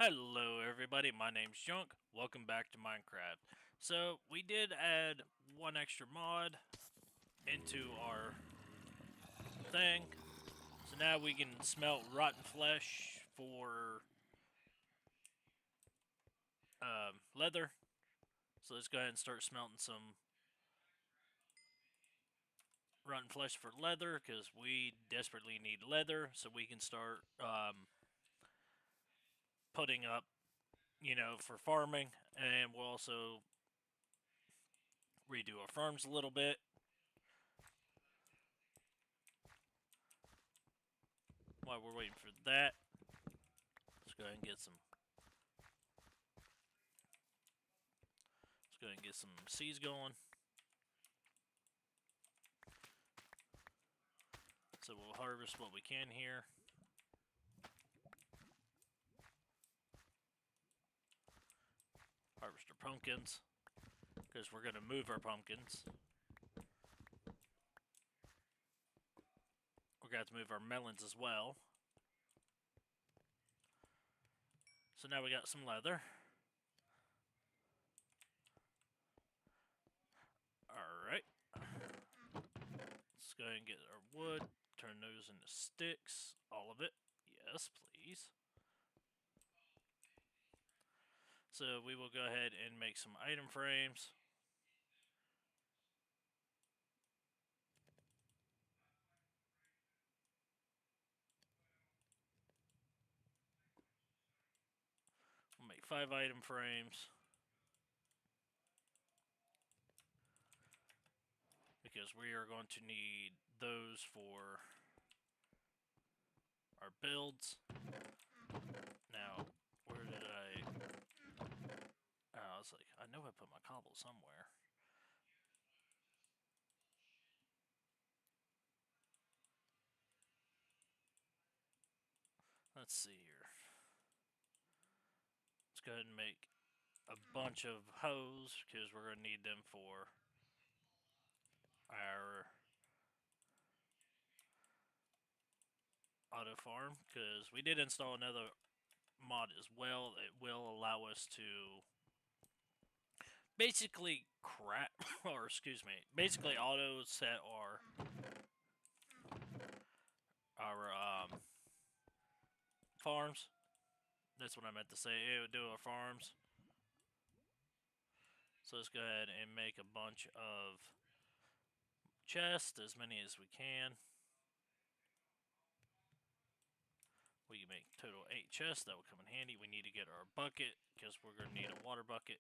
Hello everybody, my name's Junk. Welcome back to Minecraft. So, we did add one extra mod into our thing. So now we can smelt rotten flesh for leather. So let's go ahead and start smelting some rotten flesh for leather because we desperately need leather so we can start putting up, for farming. And we'll also redo our farms a little bit. While we're waiting for that, let's go ahead and get some. Let's go ahead and get some seeds going. So we'll harvest what we can here. Harvest our pumpkins, because we're going to move our pumpkins. We're going to have to move our melons as well. So now we got some leather. Alright. Let's go ahead and get our wood. Turn those into sticks. All of it. Yes, please. So we will go ahead and make some item frames. We'll make 5 item frames. Because we are going to need those for our builds. Now, where did I was like, I know I put my cobble somewhere. Let's see here. Let's go ahead and make a bunch of hoes because we're going to need them for our auto farm because we did install another mod as well. It will allow us to basically or excuse me, basically auto set our farms. That's what I meant to say. It would do our farms. So let's go ahead and make a bunch of chests, as many as we can. We can make total 8 chests. That will come in handy. We need to get our bucket because we're going to need a water bucket.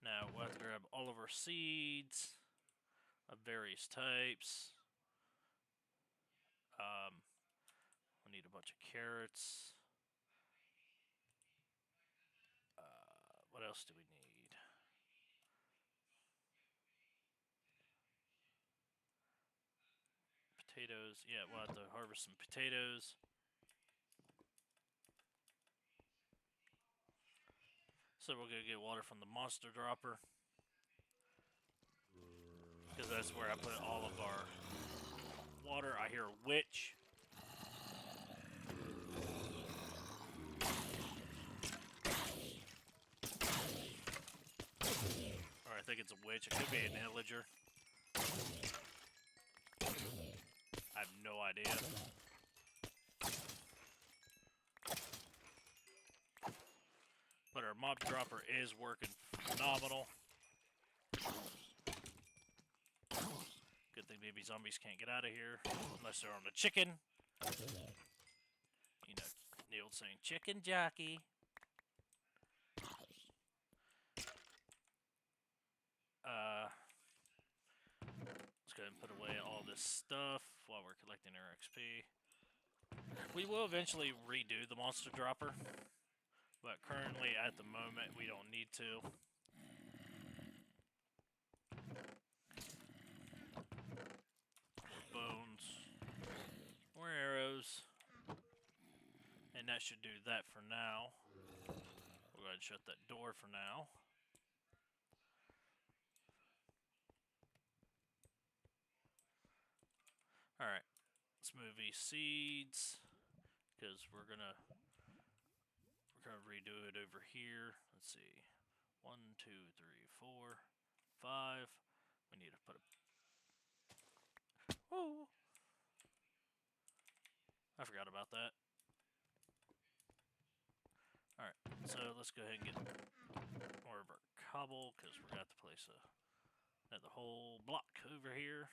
Now we'll have to grab all of our seeds of various types. We need a bunch of carrots. What else do we need? Potatoes. Yeah, we'll have to harvest some potatoes. So we're going to get water from the monster dropper. Because that's where I put all of our water. I hear a witch. Or I think it's a witch. It could be an illager. I have no idea. But our mob dropper is working phenomenal. Good thing maybe zombies can't get out of here unless they're on the chicken. You know, the old saying, chicken jockey. Let's go ahead and put away all this stuff while we're collecting our XP. We will eventually redo the monster dropper, but currently at the moment we don't need to. More bones, more arrows, and that should do that for now. We'll go ahead and shut that door for now. Alright. smoothie seeds, because we're gonna redo it over here. Let's see, 1, 2, 3, 4, 5. We need to put a. Oh, I forgot about that. All right, so let's go ahead and get more of our cobble because we're gonna have to place another whole block over here.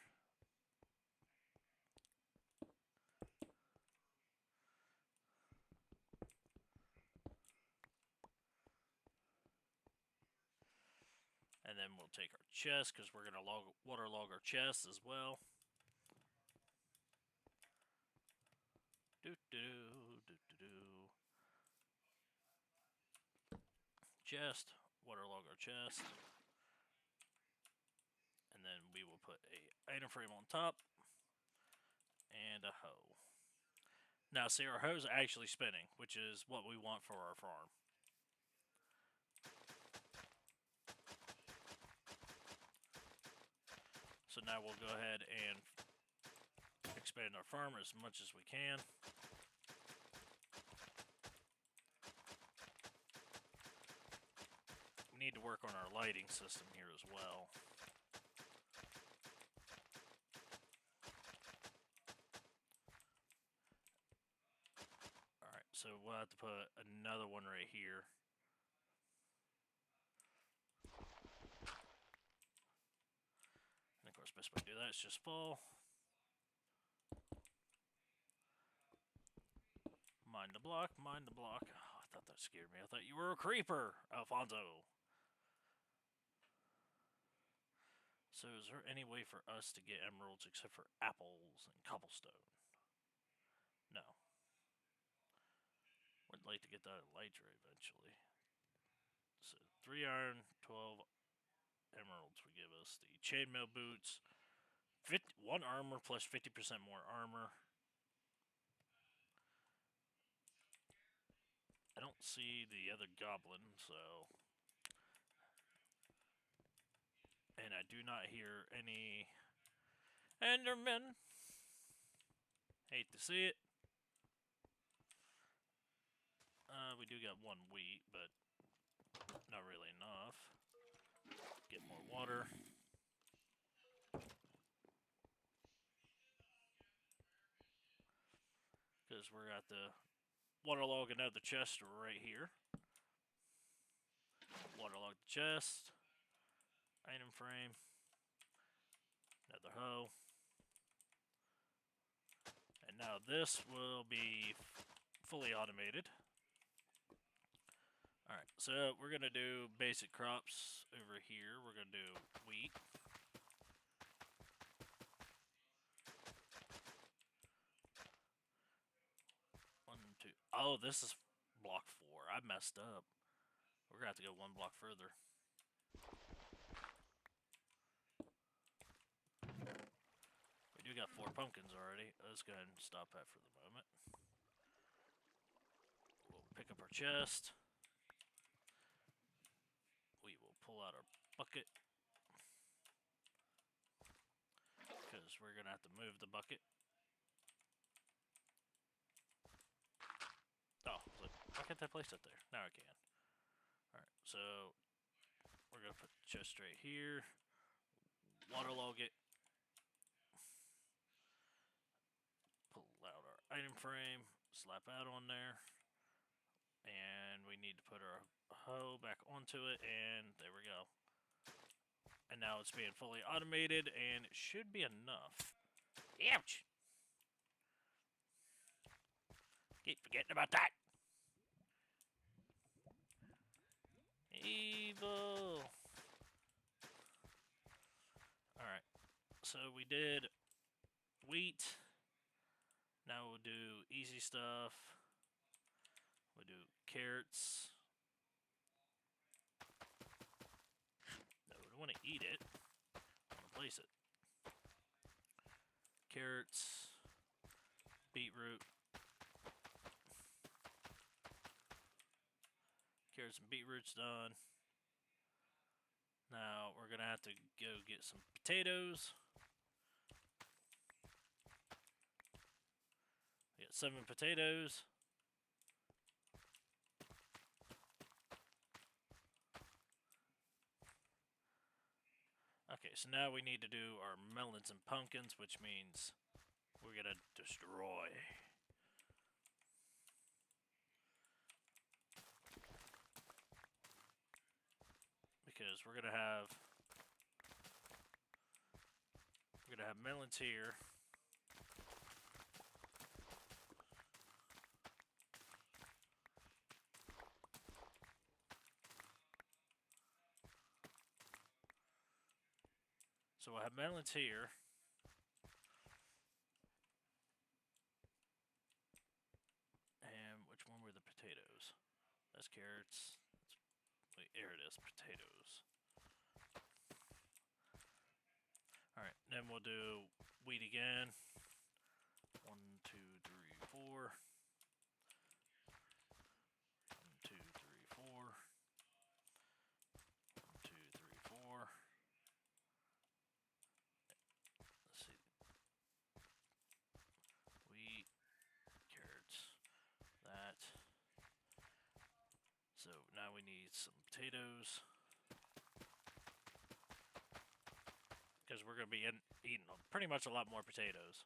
And then we'll take our chest because we're gonna waterlog our chest as well. Chest, waterlog our chest. And then we will put a item frame on top and a hoe. Now, see, our hoe's actually spinning, which is what we want for our farm. So now we'll go ahead and expand our farm as much as we can. We need to work on our lighting system here as well. Alright, so we'll have to put another one right here. And of course, best way to do that is just fall. Mine the block, mine the block. Oh, I thought that scared me. I thought you were a creeper, Alfonso. So is there any way for us to get emeralds except for apples and cobblestone? No. Would like to get that elytra eventually. So 3 iron, 12 emeralds would give us the chainmail boots. 1 armor plus 50% more armor. I don't see the other goblin, so... And I do not hear any Endermen. Hate to see it. We do got 1 wheat, but not really enough. Get more water. Because we're at the waterlog another chest right here. Waterlog the chest. Item frame. Another hoe. And now this will be fully automated. Alright, so we're going to do basic crops over here. We're going to do wheat. One, two. Oh, this is block 4. I messed up. We're going to have to go 1 block further. We do got 4 pumpkins already. Let's go ahead and stop that for the moment. We'll pick up our chest. We will pull out our bucket. Because we're going to have to move the bucket. Oh, why can't I place it there? Now I can. Alright, so we're going to put the chest right here. Waterlog it. Pull out our item frame. Slap that on there. And we need to put our hoe back onto it. And there we go. And now it's being fully automated. And it should be enough. Ouch! Keep forgetting about that. Evil. Alright. So we did wheat. Now we'll do easy stuff. We'll do carrots. No, we don't want to eat it. I want to place it. Carrots. Beetroot. Carrots and beetroot's done. Now we're gonna have to go get some potatoes. get 7 potatoes. Okay, so now we need to do our melons and pumpkins, which means we're gonna destroy. Because we're gonna have melons here. So we'll have melons here. And which one were the potatoes? That's carrots. Wait, here it is, potatoes. Alright, then we'll do wheat again. 1, 2, 3, 4. 1, 2, 3, 4. 1, 2, 3, 4. Let's see. Wheat, carrots, that. So now we need some potatoes. Because we're going to be eating pretty much a lot more potatoes.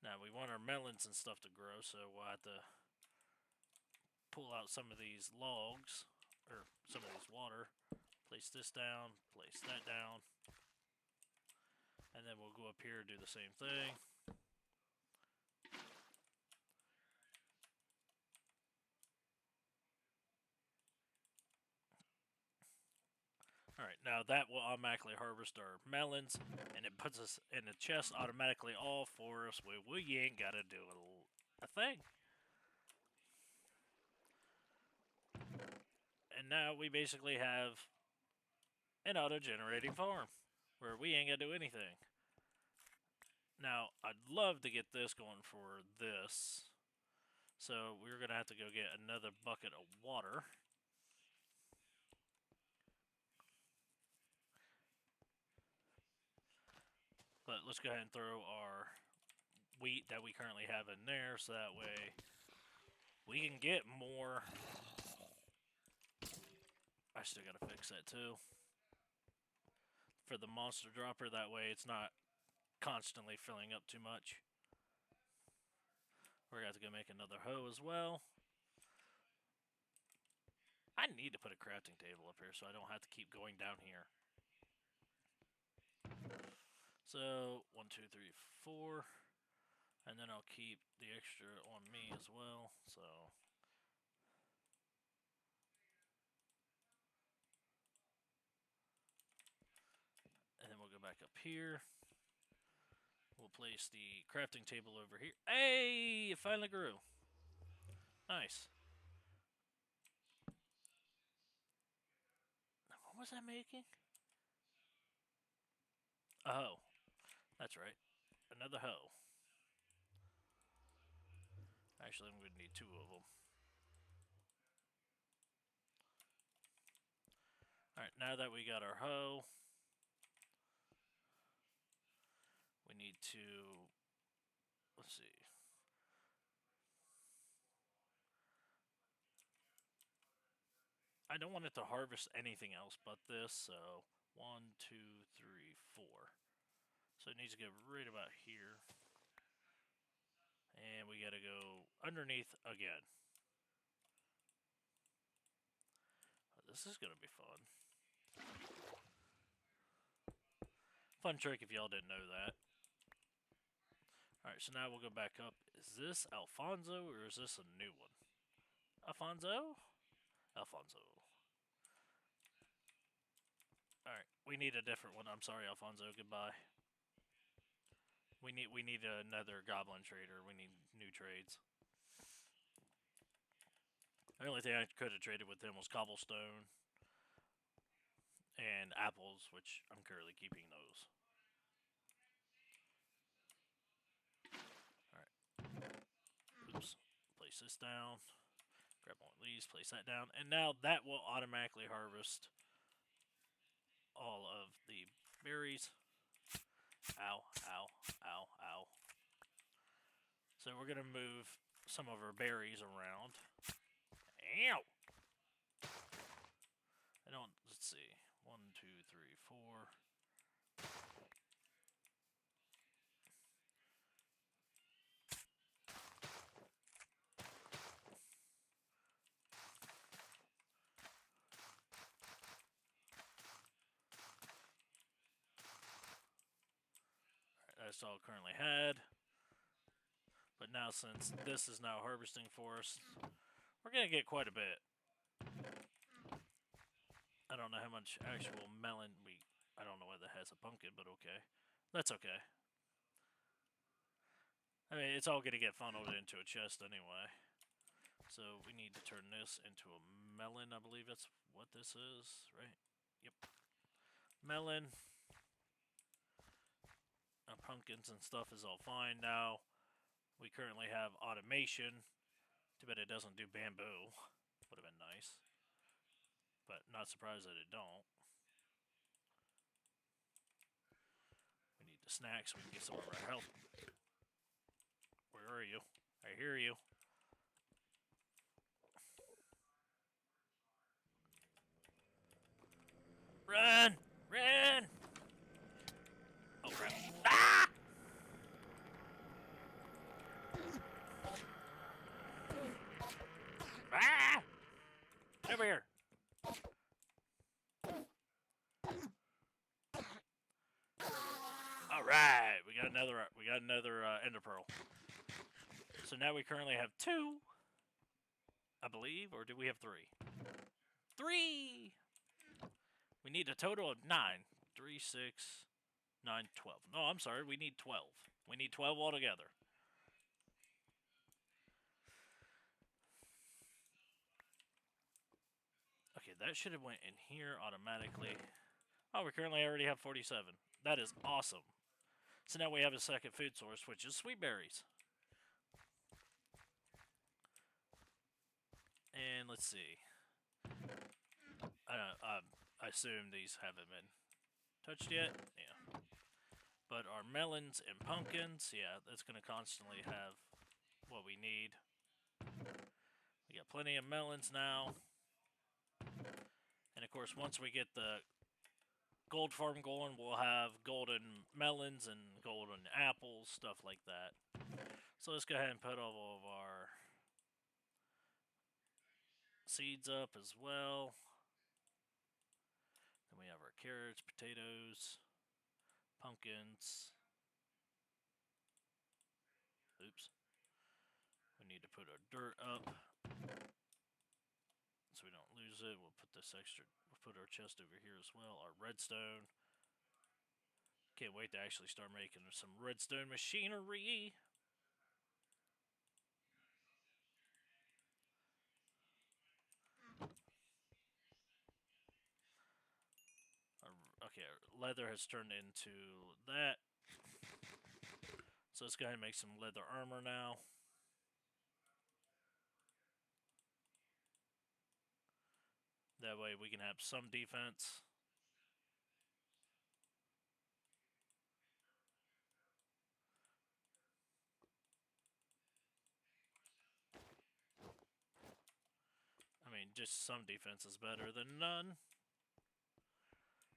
Now we want our melons and stuff to grow, so we'll have to pull out some of these logs, or some of this water. Place this down, place that down. And then we'll go up here and do the same thing. Alright, now that will automatically harvest our melons, and it puts us in the chest automatically all for us. We ain't gotta do a thing. And now we basically have an auto-generating farm, where we ain't gotta do anything. Now, I'd love to get this going for this. So we're gonna have to go get another bucket of water. But let's go ahead and throw our wheat that we currently have in there, so that way we can get more. I still gotta fix that too. For the monster dropper, that way it's not constantly filling up too much. We're gonna have to go make another hoe as well. I need to put a crafting table up here so I don't have to keep going down here. So 1, 2, 3, 4, and then I'll keep the extra on me as well. So and then we'll go back up here. We'll place the crafting table over here. Hey, it finally grew. Nice. What was I making? A hoe. That's right. Another hoe. Actually, I'm going to need 2 of them. Alright, now that we got our hoe, we need to, let's see. I don't want it to harvest anything else but this, so 1, 2, 3, 4. So it needs to go right about here. And we gotta go underneath again. This is gonna be fun. Fun trick if y'all didn't know that. Alright, so now we'll go back up. Is this Alfonso or is this a new one? Alfonso? Alfonso. Alright, we need a different one. I'm sorry, Alfonso. Goodbye. We need another goblin trader. We need new trades. The only thing I could have traded with him was cobblestone and apples, which I'm currently keeping those. Alright. Oops. Place this down. Grab one of these, place that down, and now that will automatically harvest all of the berries. Ow, ow, ow, ow. So we're gonna move some of our berries around. Ow! I don't. Let's see. 1, 2, 3, 4. That's all currently had. But now, since this is now harvesting for us, we're gonna get quite a bit. I don't know how much actual melon we. I don't know whether it has a pumpkin, but okay. That's okay. I mean, it's all gonna get funneled into a chest anyway. So we need to turn this into a melon, I believe that's what this is, right? Yep. Melon. Pumpkins and stuff is all fine now. We currently have automation. Too bad it doesn't do bamboo. Would have been nice. But not surprised that it don't. We need the snacks so we can get some of our health. Where are you? I hear you. Run! Run! Oh crap. Ah! Ah! Over here. All right, we got another ender pearl. So now we currently have 2, I believe, or do we have 3? 3. We need a total of 9. 3, 6, 9, 12. No, I'm sorry, we need 12. We need 12 altogether. Okay, that should have went in here automatically. Oh, we currently already have 47. That is awesome. So now we have a second food source, which is sweet berries. And let's see. I assume these haven't been touched yet. Yeah. But our melons and pumpkins, yeah, that's going to constantly have what we need. We got plenty of melons now. And of course, once we get the gold farm going, we'll have golden melons and golden apples, stuff like that. So let's go ahead and put all of our seeds up as well. Then we have our carrots, potatoes, pumpkins. Oops. We need to put our dirt up so we don't lose it. We'll put this extra, we'll put our chest over here as well. Our redstone. Can't wait to actually start making some redstone machinery. Okay, leather has turned into that. So let's go ahead and make some leather armor now. That way we can have some defense. I mean, just some defense is better than none.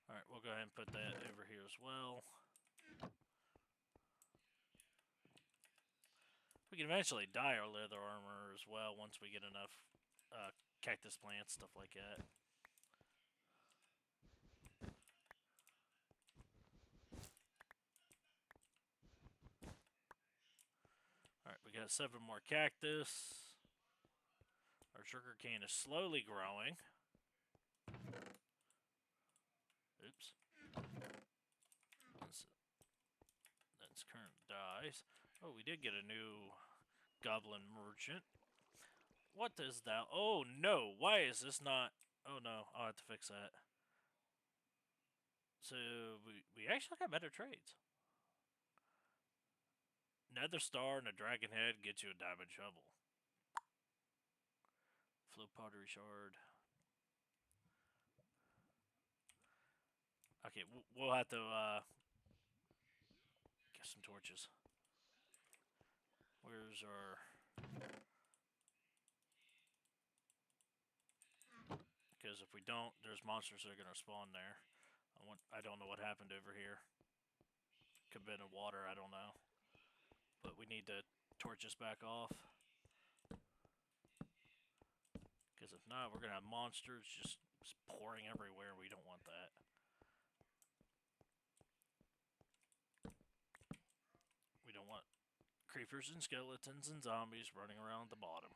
Alright, we'll go ahead and put that over here as well. We can eventually dye our leather armor as well once we get enough cactus plants, stuff like that. Alright, we got 7 more cactus. Our sugar cane is slowly growing. Oops. That's current dyes. Oh, we did get a new goblin merchant. What is that? Oh no, why is this not... Oh no, I'll have to fix that. So, we actually got better trades. Nether star and a dragon head get you a diamond shovel. Yellow pottery shard. Okay, we'll have to get some torches. Where's our... Because if we don't, there's monsters that are going to spawn there. I don't know what happened over here. Could have been in water, I don't know. But we need to torch this back off. Because if not, we're going to have monsters just pouring everywhere. We don't want that. We don't want creepers and skeletons and zombies running around at the bottom.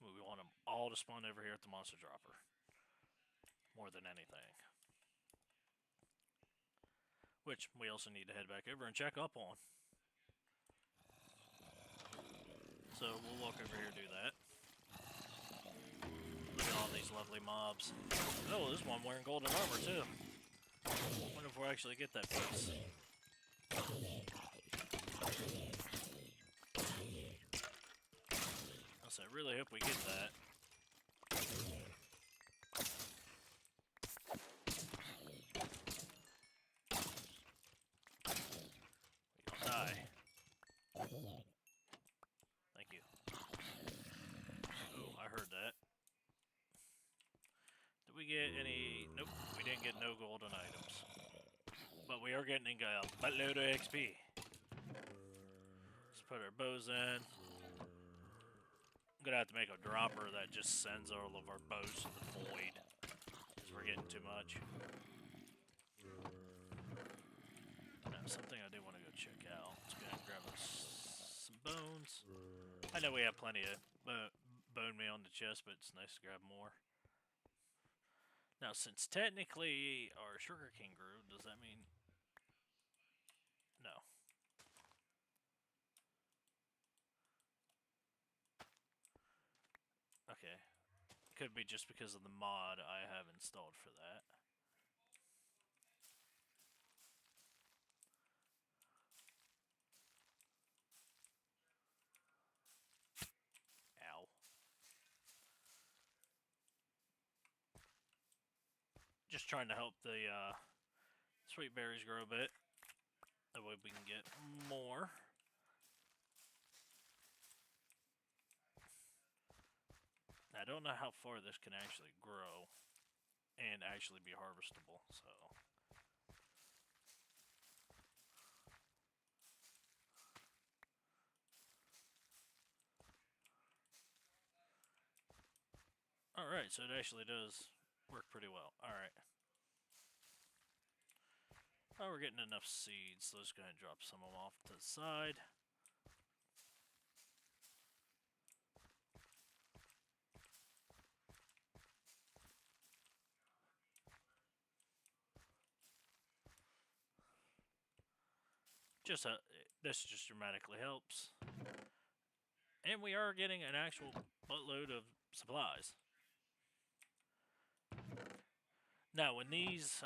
We want them all to spawn over here at the monster dropper. More than anything. Which we also need to head back over and check up on. So we'll walk over here and do that. Look at all these lovely mobs. Oh, there's one wearing golden armor too. Wonder if we'll actually get that piece. I really hope we get that. We don't die. Thank you. Oh, I heard that. Did we get any... Nope, we didn't get no golden items. But we are getting a buttload of XP. Let's put our bows in. I'm gonna have to make a dropper that just sends all of our bows to the void. Because we're getting too much. Now, something I do want to go check out. Let's go ahead and grab us some bones. I know we have plenty of bone meal in the chest, but it's nice to grab more. Now, since technically our sugar cane grew, does that mean... No. Okay. Could be just because of the mod I have installed for that. Ow. Just trying to help the sweet berries grow a bit. That way we can get more. Now, I don't know how far this can actually grow and actually be harvestable, so... Alright, so it actually does work pretty well. Alright. Oh, we're getting enough seeds, so let's go ahead and drop some of them off to the side. This just dramatically helps. And we are getting an actual buttload of supplies. Now, when these,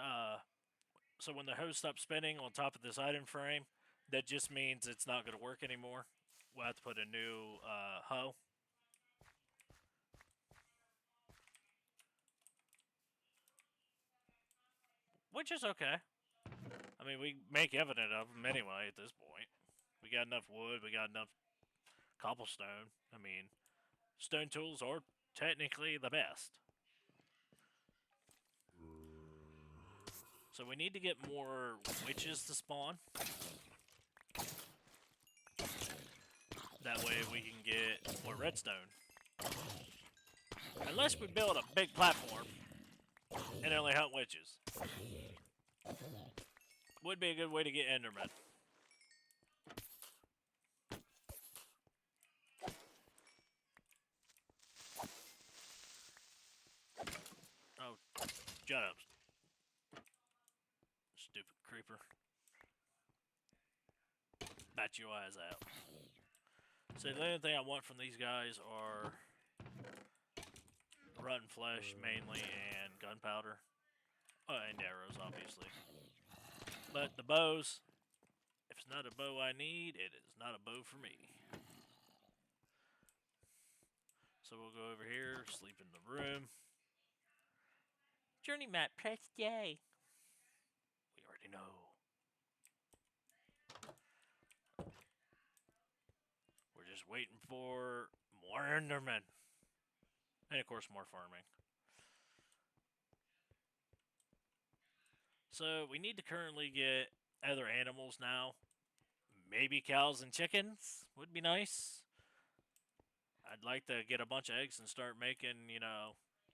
so when the hoe stops spinning on top of this item frame, that just means it's not going to work anymore. We'll have to put a new hoe. Which is okay. I mean, we make evident of them anyway at this point. We got enough wood, we got enough cobblestone. I mean, stone tools are technically the best. So we need to get more witches to spawn. That way we can get more redstone. Unless we build a big platform and only hunt witches. Would be a good way to get endermen. Oh, shut up. Stupid creeper. Bat your eyes out. So the only thing I want from these guys are rotten flesh mainly and gunpowder. And arrows, obviously. But the bows, if it's not a bow I need, it is not a bow for me. So we'll go over here, sleep in the room. Journey map, press J. We already know. We're just waiting for more Endermen. And of course, more farming. So we need to currently get other animals now. Maybe cows and chickens would be nice. I'd like to get a bunch of eggs and start making,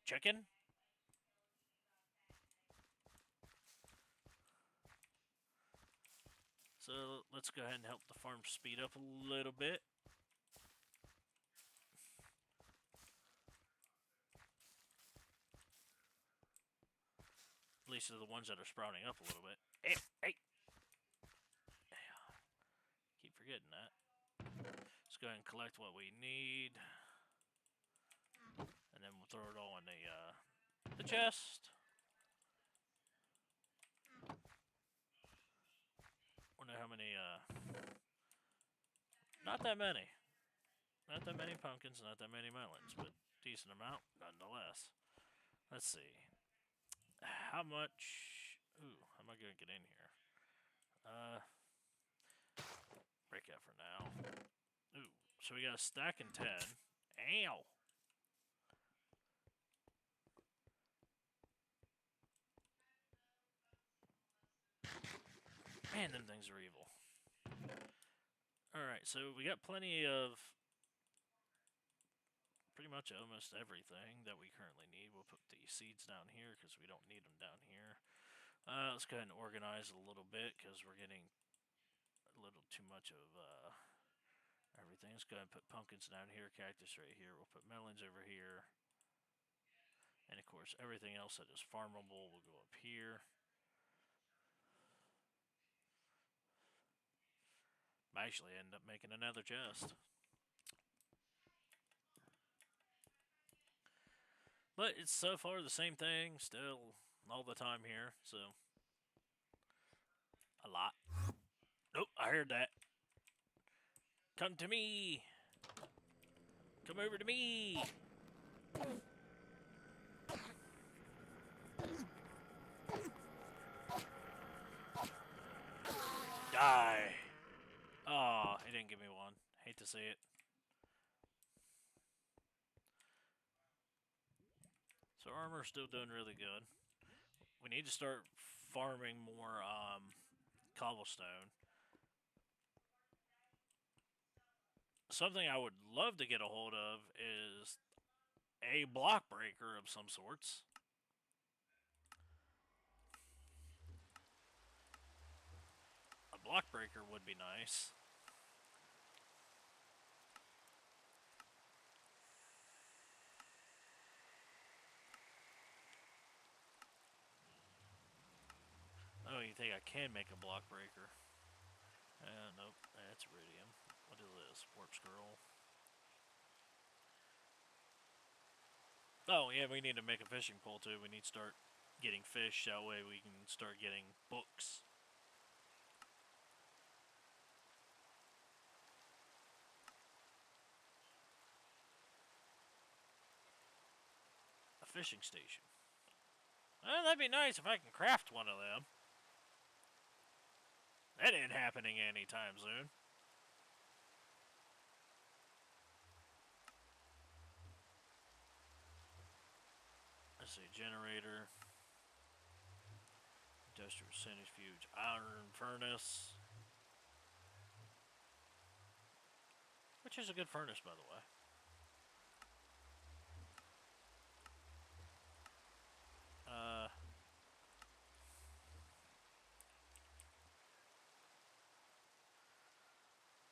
chicken. So let's go ahead and help the farm speed up a little bit. At least they're the ones that are sprouting up a little bit. Hey! Keep forgetting that. Let's go ahead and collect what we need. And then we'll throw it all in the chest. Wonder how many, not that many. Not that many pumpkins, not that many melons, but decent amount nonetheless. Let's see. How much... Ooh, how am I going to get in here? Break out for now. Ooh, so we got a stack and 10. Ow! Man, them things are evil. Alright, so we got plenty of... pretty much almost everything that we currently need. We'll put the seeds down here because we don't need them down here. Let's go ahead and organize it a little bit because we're getting a little too much of everything. Let's go ahead and put pumpkins down here, cactus right here. We'll put melons over here. And of course, everything else that is farmable will go up here. I actually end up making another chest. But it's so far the same thing, still all the time here, so a lot. Nope, I heard that. Come to me! Come over to me! Die! Oh, he didn't give me one. Hate to see it. So armor's still doing really good. We need to start farming more cobblestone. Something I would love to get a hold of is a block breaker of some sorts. A block breaker would be nice. Oh, you think I can make a block breaker? Nope, that's iridium. What is this? Warp scroll. Oh, yeah, we need to make a fishing pole too. We need to start getting fish. That way we can start getting books. A fishing station. Well, that'd be nice if I can craft one of them. That ain't happening anytime soon. Let's see, generator. Industrial centrifuge. Iron furnace. Which is a good furnace, by the way.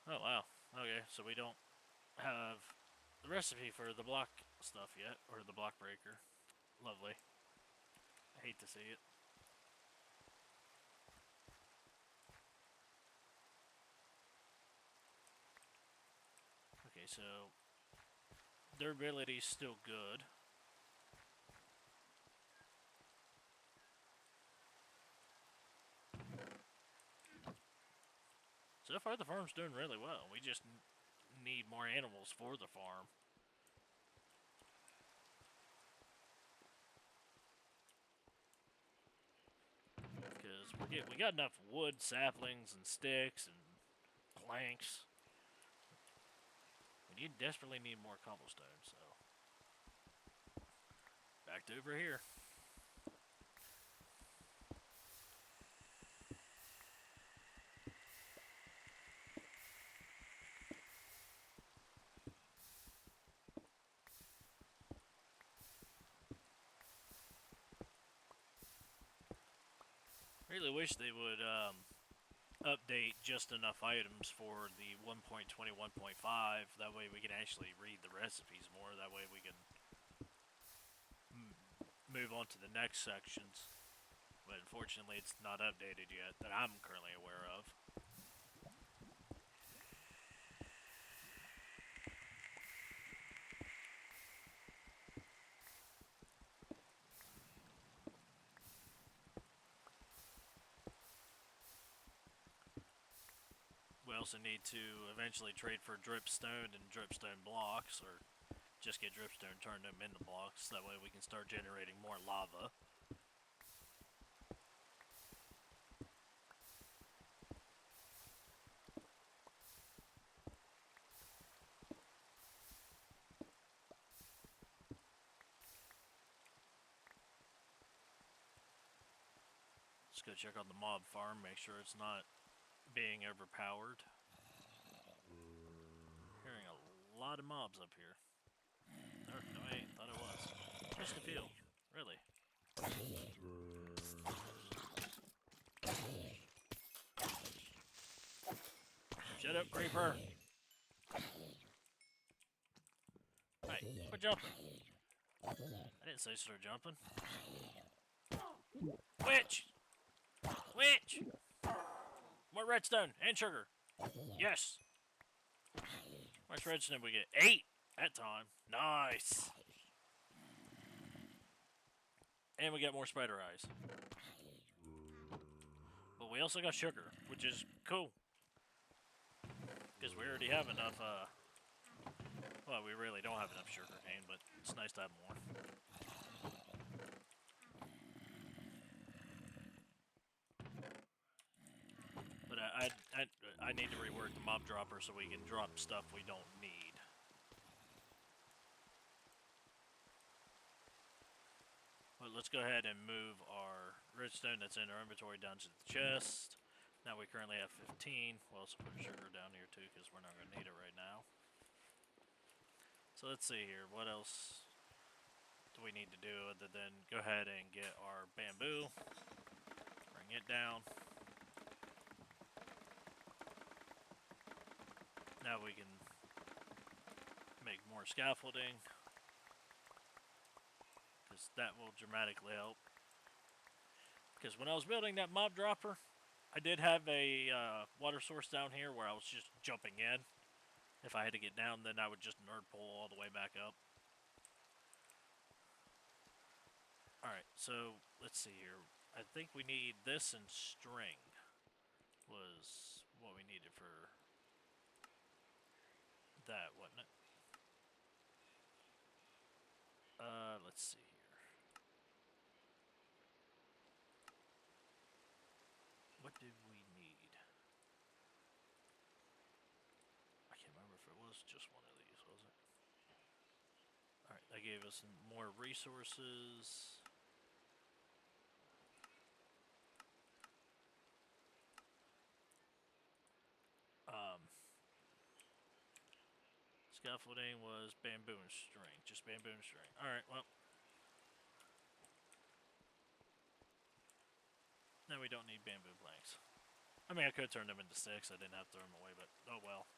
Oh, wow. Okay, so we don't have the recipe for the block stuff yet, or the block breaker. Lovely. I hate to see it. Okay, so durability's still good. So far, the farm's doing really well. We just need more animals for the farm. we got enough wood, saplings, and sticks, and planks. We desperately need more cobblestone, so... Back to over here. Really wish they would update just enough items for the 1.20, 1.5. That way we can actually read the recipes more. That way we can move on to the next sections. But unfortunately, it's not updated yet that I'm currently aware of. We also need to eventually trade for dripstone and dripstone blocks, or just get dripstone, turn them into blocks. That way we can start generating more lava. Let's go check on the mob farm, make sure it's not being overpowered. Hearing a lot of mobs up here. No, I thought it was. Just a few. Really. Shut up, creeper! Hey, quit jumping. I didn't say start jumping. Witch! Witch! More redstone and sugar. Yes! How much redstone we get? 8 that time. Nice! And we got more spider eyes. But we also got sugar, which is cool. Because we already have enough, well, we really don't have enough sugar cane, but it's nice to have more. But I need to rework the mob dropper so we can drop stuff we don't need. But let's go ahead and move our redstone that's in our inventory down to the chest. Now we currently have 15. We'll also put sugar down here too because we're not going to need it right now. So let's see here. What else do we need to do other than go ahead and get our bamboo. Bring it down. Now we can make more scaffolding, because that will dramatically help. Because when I was building that mob dropper, I did have a water source down here where I was just jumping in. If I had to get down, then I would just nerd pull all the way back up. Alright, so let's see here. I think we need this and string was what we needed for that, wasn't it? Let's see here. What did we need? I can't remember if it was just one of these, was it? Alright, that gave us more resources. Scaffolding was bamboo and string. Just bamboo and string. Alright, well. Now we don't need bamboo planks. I mean, I could turn them into sticks. I didn't have to throw them away, but oh well.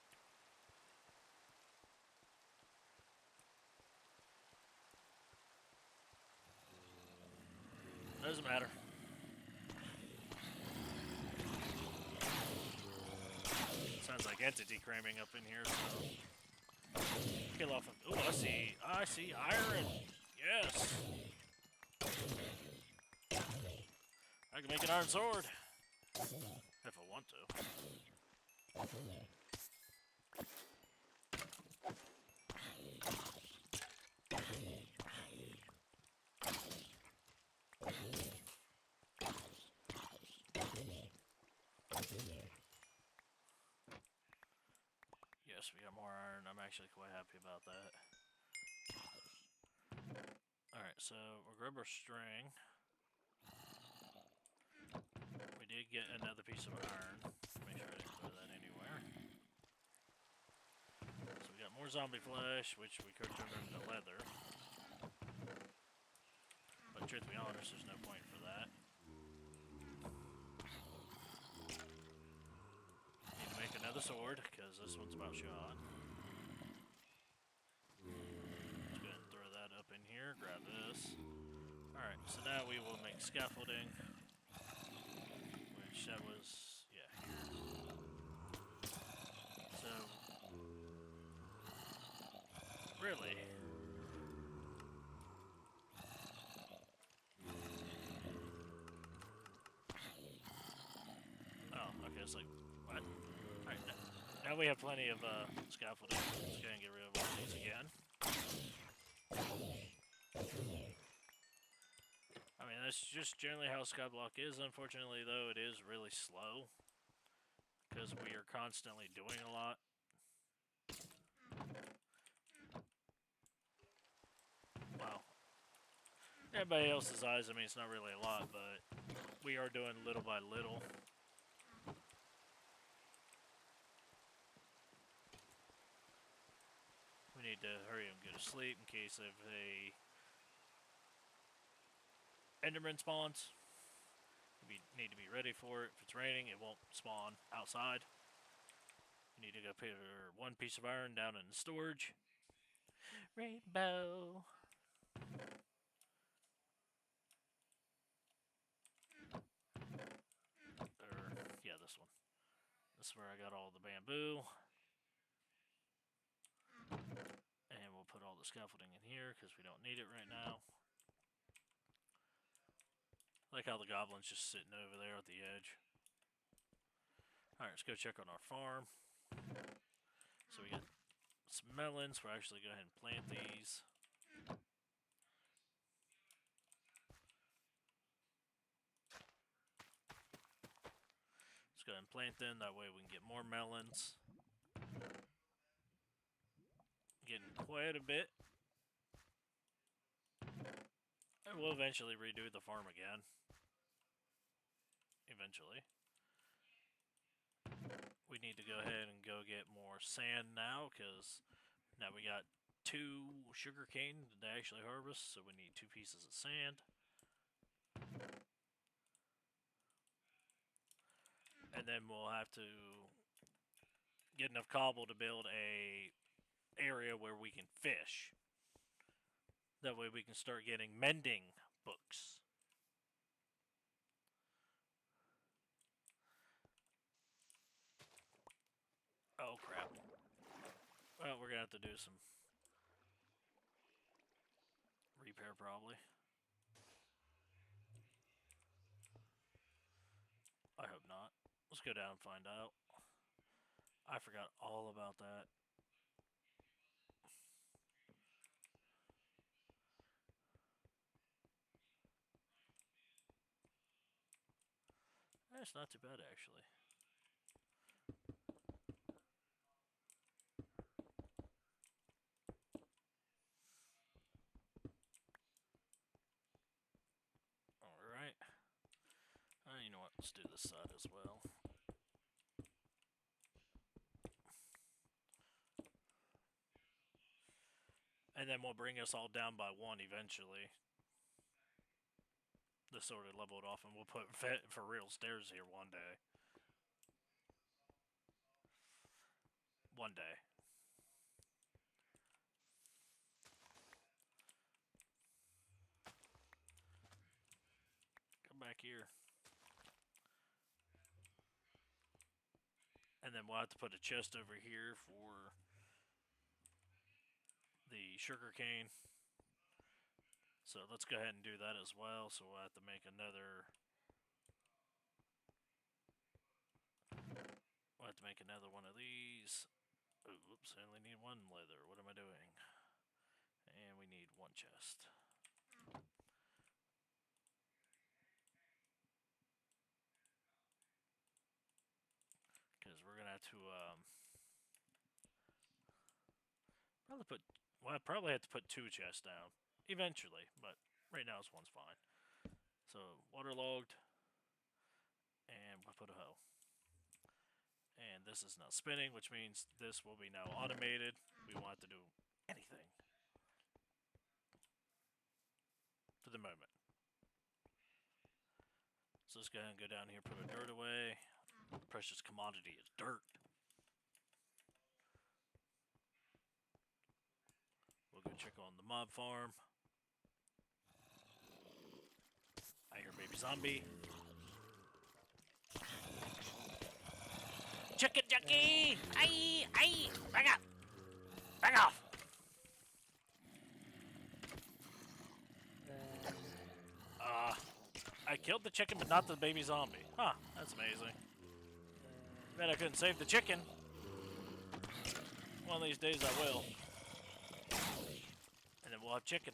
Doesn't matter. Sounds like entity cramming up in here, so... Kill off of... Ooh, I see iron! Yes! I can make an iron sword! If I want to. Yes, we got more iron. I'm actually quite happy about that. Alright, so we'll grab our string. We did get another piece of iron. Make sure I didn't throw that anywhere. So we got more zombie flesh, which we could turn into leather. But truth be honest, there's no point for that. Need to make another sword, because this one's about shot. Let's go ahead and throw that up in here, grab this. Alright, so now we will make scaffolding. Which that was, yeah. So, really, oh, okay, it's like, what? Alright, now we have plenty of scaffolding. Let's go ahead and get rid of all these again. I mean, that's just generally how Skyblock is. Unfortunately, though, it is really slow. Because we are constantly doing a lot. Wow. Everybody else's eyes, I mean, it's not really a lot, but we are doing little by little. We need to hurry and go to sleep in case of a Enderman spawns. We need to be ready for it. If it's raining, it won't spawn outside. You need to go put one piece of iron down in the storage. Rainbow. Yeah, this one. This is where I got all the bamboo. And we'll put all the scaffolding in here because we don't need it right now. I like how the goblin's just sitting over there at the edge. Alright, let's go check on our farm. So we got some melons. We'll actually go ahead and plant these. Let's go ahead and plant them. That way we can get more melons. Getting quite a bit. And we'll eventually redo the farm again. Eventually. We need to go ahead and go get more sand now, because now we got 2 sugar cane to actually harvest, so we need 2 pieces of sand. And then we'll have to get enough cobble to build a area where we can fish. That way we can start getting mending books. Oh crap. Well, we're gonna have to do some repair probably. I hope not. Let's go down and find out. I forgot all about that. That's not too bad actually. Alright. You know what? Let's do this side as well. And then we'll bring us all down by 1 eventually. This sort of leveled off, and we'll put for real stairs here one day. One day. Come back here. And then we'll have to put a chest over here for the sugar cane. So let's go ahead and do that as well. So we'll have to make another. We'll have to make another one of these. Oops, I only need 1 leather. What am I doing? And we need 1 chest. Because we're going to have to I probably have to put 2 chests down eventually, but right now this one's fine. So waterlogged, and we'll put a hoe. And this is now spinning, which means this will be now automated. We won't have to do anything for the moment. So let's go ahead and go down here, put our dirt away. Precious commodity is dirt. We'll go check on the mob farm. I hear baby zombie. Chicken junkie! Aye! Back up! Back off! I killed the chicken, but not the baby zombie. Huh, that's amazing. Bet I couldn't save the chicken. One of these days I will. And then we'll have chicken.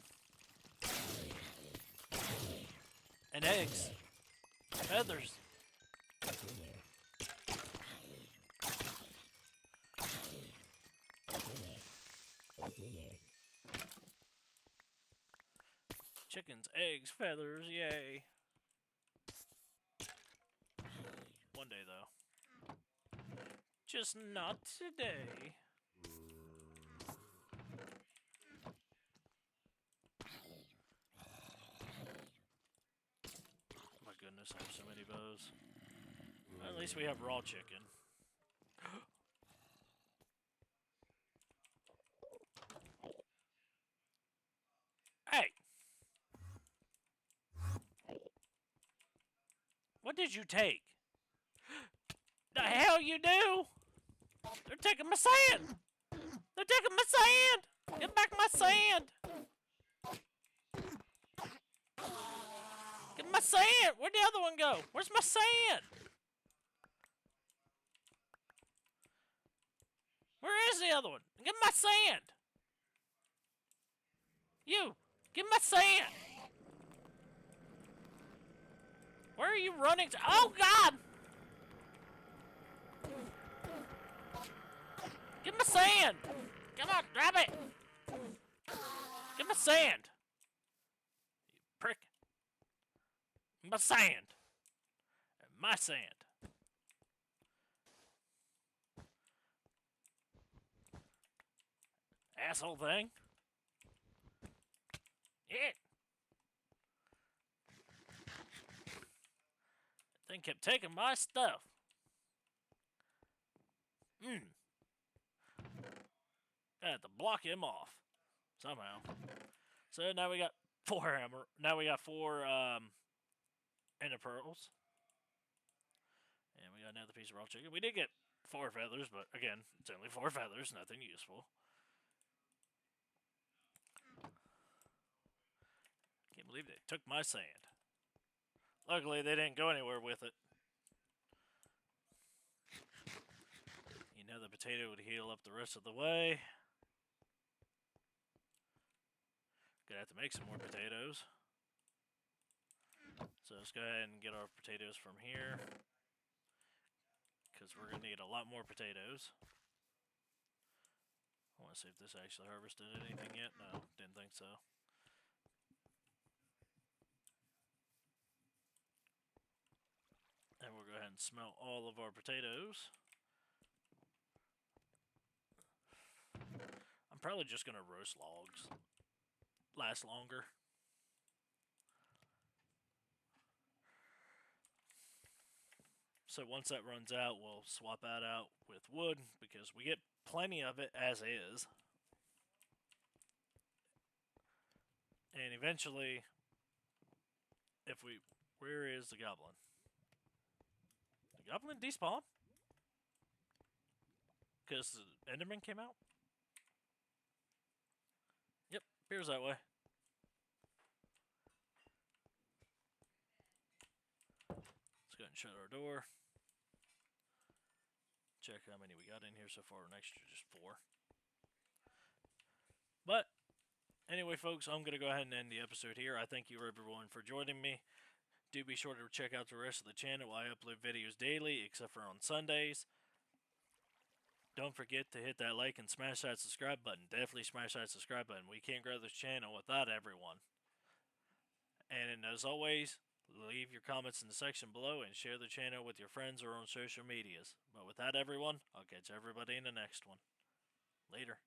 And eggs. Feathers. Chickens, eggs, feathers, yay. One day, though. Just not today. My goodness, I have so many bows. At least we have raw chicken. Hey! What did you take? The hell you do? They're taking my sand! They're taking my sand! Get back my sand! Get my sand! Where'd the other one go? Where's my sand? Where is the other one? Get my sand! You! Get my sand! Where are you running to? Oh, God! Get my sand! Come on, grab it! Get my sand! You prick. My sand! My sand! Asshole thing! Yeah! That thing kept taking my stuff. I had to block him off somehow. So now we got 4 hammer. Now we got 4 ender pearls, and we got another piece of raw chicken. We did get 4 feathers, but again, it's only 4 feathers, nothing useful. Can't believe they took my sand. Luckily, they didn't go anywhere with it. You know, the potato would heal up the rest of the way. Gonna have to make some more potatoes. So let's go ahead and get our potatoes from here, because we're gonna need a lot more potatoes. I want to see if this actually harvested anything yet. No, didn't think so. And we'll go ahead and smelt all of our potatoes. I'm probably just gonna roast logs. Last longer. So once that runs out, we'll swap that out with wood, because we get plenty of it as is. And eventually, if we... Where is the goblin? The goblin despawned? Because the Enderman came out? Yep, appears that way. Let's go ahead and shut our door. Check how many we got in here so far. Next year, just 4. But, anyway, folks, I'm going to go ahead and end the episode here. I thank you, everyone, for joining me. Do be sure to check out the rest of the channel. I upload videos daily, except for on Sundays. Don't forget to hit that like and smash that subscribe button. Definitely smash that subscribe button. We can't grow this channel without everyone. And as always, leave your comments in the section below and share the channel with your friends or on social medias. But with that, everyone, I'll catch everybody in the next one. Later.